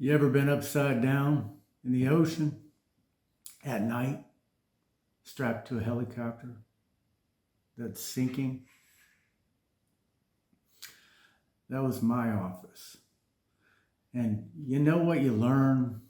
You ever been upside down in the ocean at night, strapped to a helicopter that's sinking? That was my office. And you know what you learn?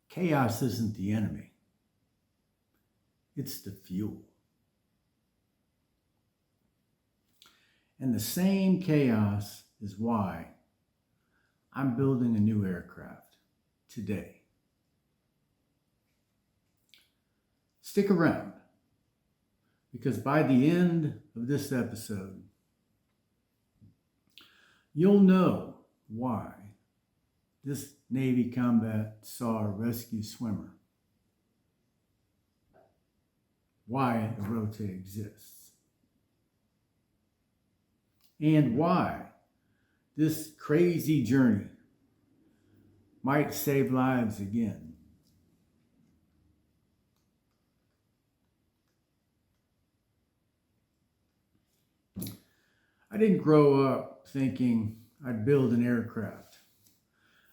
Chaos isn't the enemy, it's the fuel. And the same chaos is why I'm building a new aircraft today. Stick around, because by the end of this episode, you'll know why this Navy Combat SAR rescue swimmer, why Arote exists, and why this crazy journey might save lives again. I didn't grow up thinking I'd build an aircraft.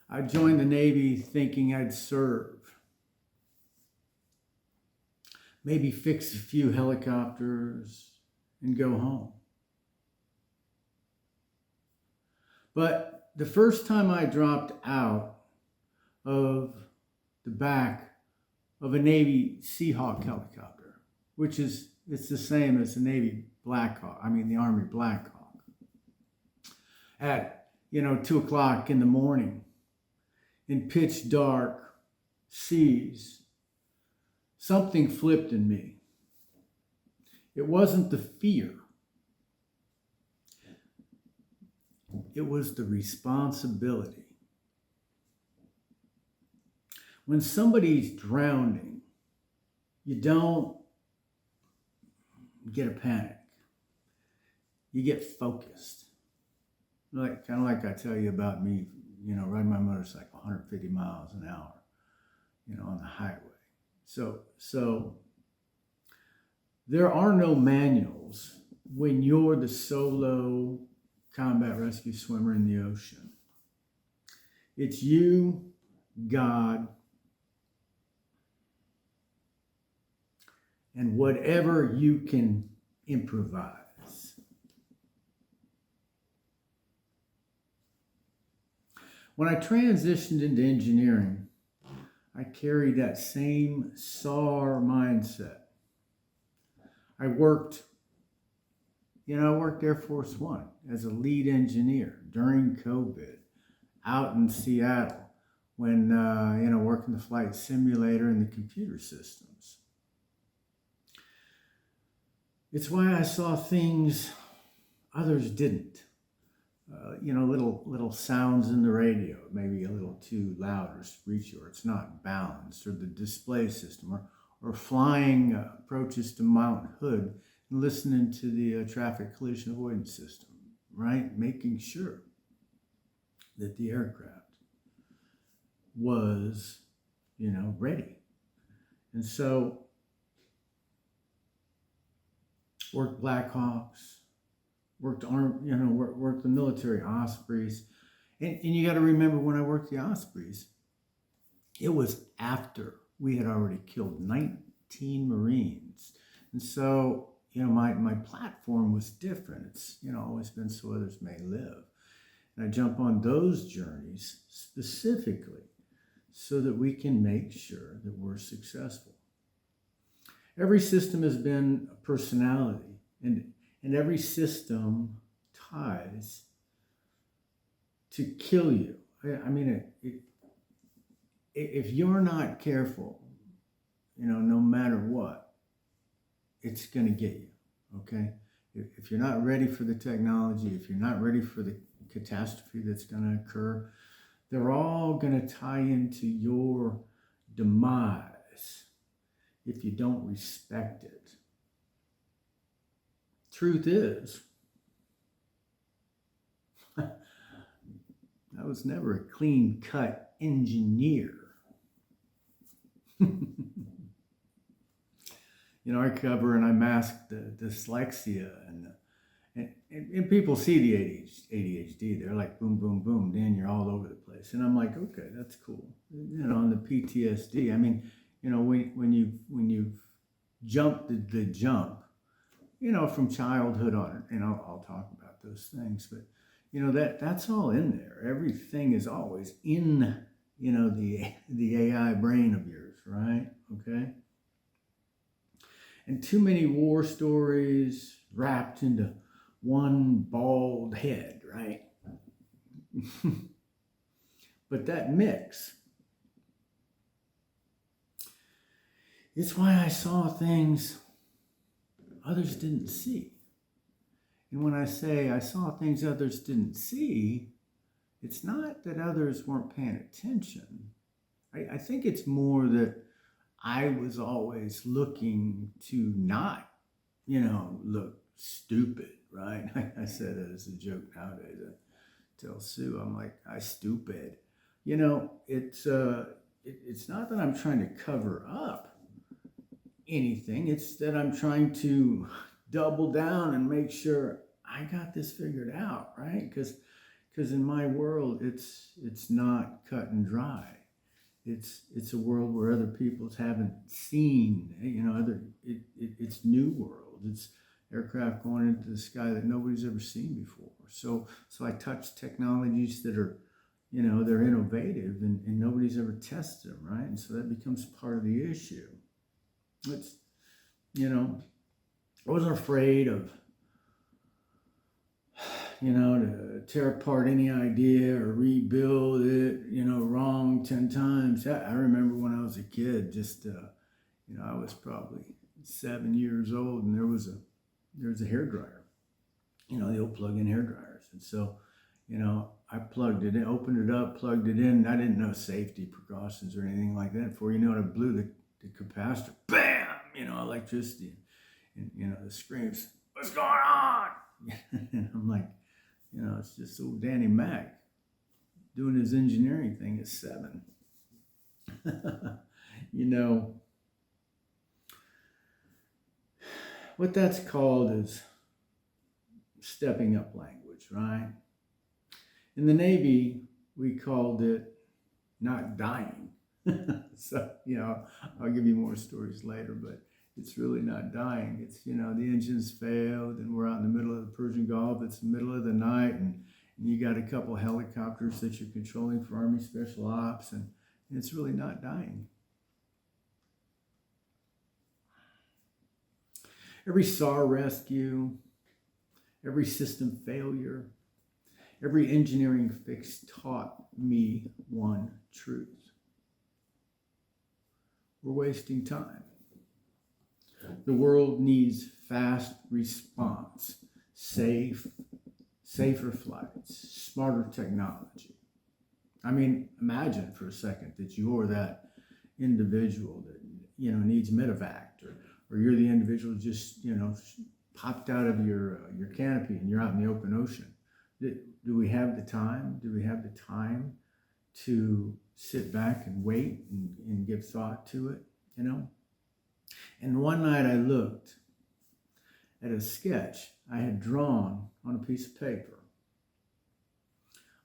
I joined the Navy thinking I'd serve. Maybe fix a few helicopters and go home. But the first time I dropped out of the back of a Navy Seahawk helicopter, which is, it's the same as the Navy Blackhawk, the Army Blackhawk, at 2 o'clock in the morning in pitch dark seas, something flipped in me. It wasn't the fear. It was the responsibility. When somebody's drowning, you don't get a panic. You get focused. Kind of like I tell you about me, riding my motorcycle 150 miles an hour, on the highway. So there are no manuals when you're the solo combat rescue swimmer in the ocean. It's you, God, and whatever you can improvise. When I transitioned into engineering, I carried that same SAR mindset. I worked Air Force One as a lead engineer during COVID out in Seattle when, working the flight simulator and the computer systems. It's why I saw things others didn't. Little sounds in the radio, maybe a little too loud or screechy, or it's not balanced, or the display system, or flying approaches to Mount Hood and listening to the traffic collision avoidance system, right? Making sure that the aircraft was, ready. And so, worked Blackhawks, worked the military Ospreys. And you got to remember, when I worked the Ospreys, it was after we had already killed 19 Marines. And so, my platform was different. It's, always been so others may live. And I jump on those journeys specifically so that we can make sure that we're successful. Every system has been a personality, and every system ties to kill you. If you're not careful, no matter what, it's going to get you, okay? If you're not ready for the technology, if you're not ready for the catastrophe that's going to occur, they're all going to tie into your demise if you don't respect it. Truth is, I was never a clean-cut engineer. I cover and I mask the dyslexia And people see the ADHD. They're like, boom, boom, boom. Dan, you're all over the place. And I'm like, okay, that's cool. And the PTSD. I mean, when you've jumped the jump, from childhood on, and I'll talk about those things, but that's all in there. Everything is always in, the AI brain of yours, right? Okay. And too many war stories wrapped into one bald head, right? But that mix, it's why I saw things others didn't see. And when I say I saw things others didn't see, it's not that others weren't paying attention. I think it's more that I was always looking to not, look stupid, right? I said it as a joke nowadays. I tell Sue, I'm like, I stupid. It's not that I'm trying to cover up anything. It's that I'm trying to double down and make sure I got this figured out, right? Because in my world, it's not cut and dry. It's a world where other people haven't seen, it's new world. It's aircraft going into the sky that nobody's ever seen before. So I touch technologies that are, they're innovative and nobody's ever tested them, right? And so that becomes part of the issue. It's, I wasn't afraid of, to tear apart any idea or rebuild it, wrong 10 times. I remember when I was a kid, just, I was probably 7 years old, and there was a hairdryer, the old plug-in hairdryers. And so, I plugged it in, opened it up, plugged it in. I didn't know safety precautions or anything like that. Before you know it, I blew the capacitor, bam, electricity. And, the screams, what's going on? And I'm like, it's just old Danny Mac doing his engineering thing at 7. What that's called is stepping up language, right? In the Navy, we called it not dying. So, I'll give you more stories later, but it's really not dying. It's, the engines failed and we're out in the middle of the Persian Gulf. It's the middle of the night and you got a couple helicopters that you're controlling for Army Special Ops and it's really not dying. Every SAR rescue, every system failure, every engineering fix taught me one truth. We're wasting time. The world needs fast response, safer flights, smarter technology. I mean, imagine for a second that you're that individual that, needs medevac or you're the individual just, popped out of your canopy and you're out in the open ocean. Do we have the time? Do we have the time to sit back and wait and give thought to it, And one night I looked at a sketch I had drawn on a piece of paper.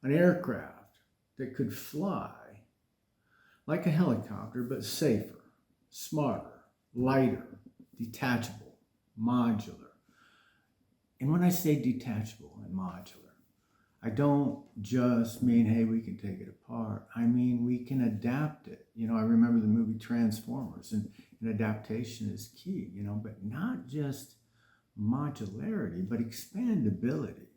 An aircraft that could fly like a helicopter, but safer, smarter, lighter, detachable, modular. And when I say detachable and modular, I don't just mean, hey, we can take it apart. I mean, we can adapt it. I remember the movie Transformers, and adaptation is key, but not just modularity, but expandability.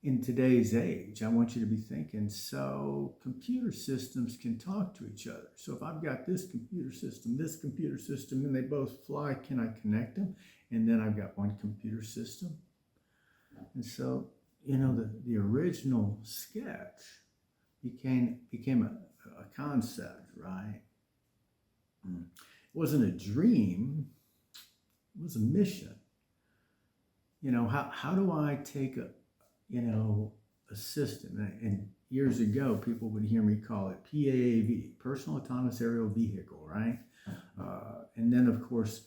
In today's age, I want you to be thinking, so computer systems can talk to each other. So if I've got this computer system, and they both fly, can I connect them? And then I've got one computer system. And so, the original sketch became a concept, right? It wasn't a dream, it was a mission. How do I take a system, and years ago, people would hear me call it PAAV, Personal Autonomous Aerial Vehicle, right? And then, of course,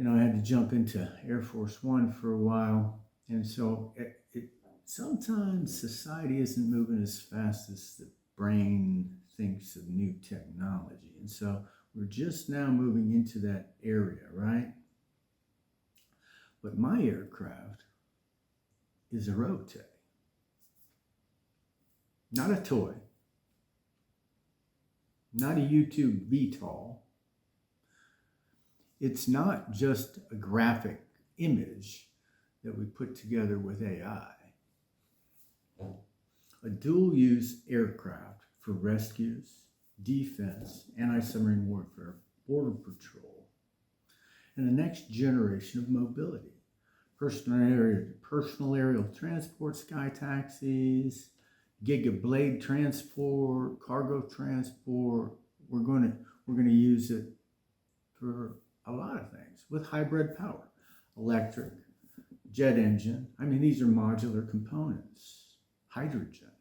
I had to jump into Air Force One for a while, And so sometimes society isn't moving as fast as the brain thinks of new technology. And so we're just now moving into that area, right? But my aircraft is a Rote, not a toy, not a YouTube VTOL. It's not just a graphic image that we put together with AI. A dual-use aircraft for rescues, defense, anti-submarine warfare, border patrol, and the next generation of mobility. Personal aerial transport, sky taxis, gigablade transport, cargo transport. We're going to use it for a lot of things with hybrid power, electric, jet engine. I mean, these are modular components. Hydrogen.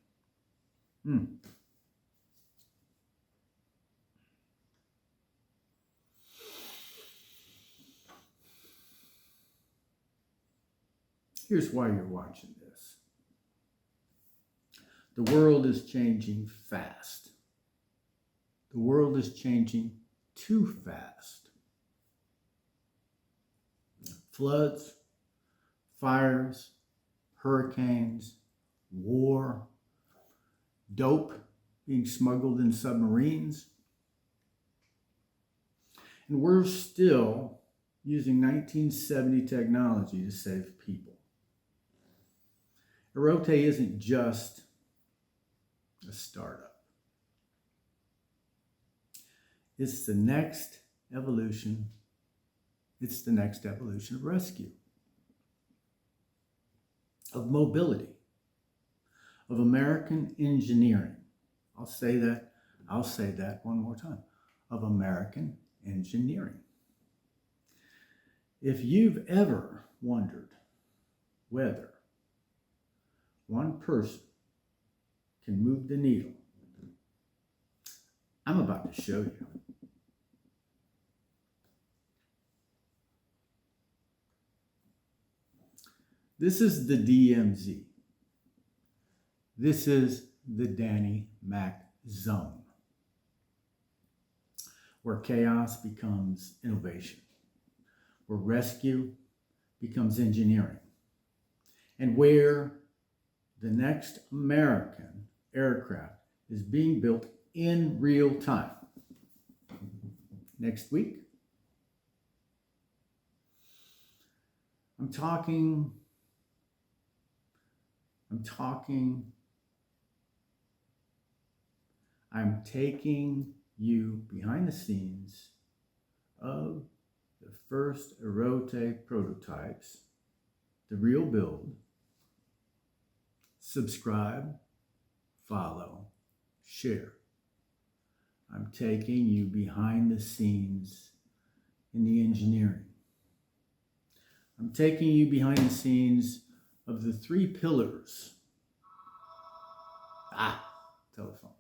Here's why you're watching this. The world is changing fast. The world is changing too fast. Floods, fires, hurricanes, war, dope being smuggled in submarines. And we're still using 1970 technology to save people. Rote isn't just a startup. It's the next evolution. It's the next evolution of rescue, of mobility, of American engineering. I'll say that one more time. Of American engineering. If you've ever wondered whether one person can move the needle, I'm about to show you. This is the DMZ. This is the Danny Mac zone, where chaos becomes innovation, where rescue becomes engineering, and where the next American aircraft is being built in real time. Next week, I'm taking you behind the scenes of the first Rote prototypes, the real build. Subscribe, follow, share. I'm taking you behind the scenes in the engineering. I'm taking you behind the scenes of the 3 pillars. Telephone.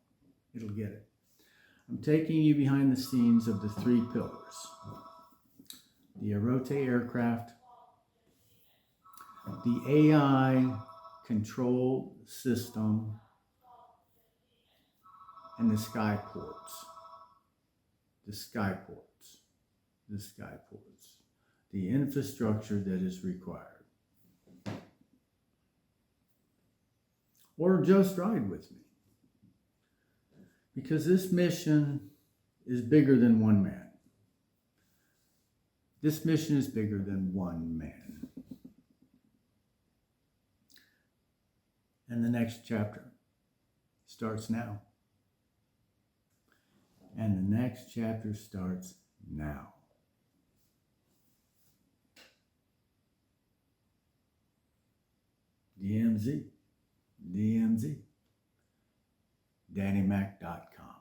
It'll get it. I'm taking you behind the scenes of the 3 pillars. The Rote aircraft, the AI control system, and the skyports. The infrastructure that is required. Or just ride with me. Because this mission is bigger than one man. This mission is bigger than one man. And the next chapter starts now. And the next chapter starts now. DMZ. DMZ. DannyMac.com.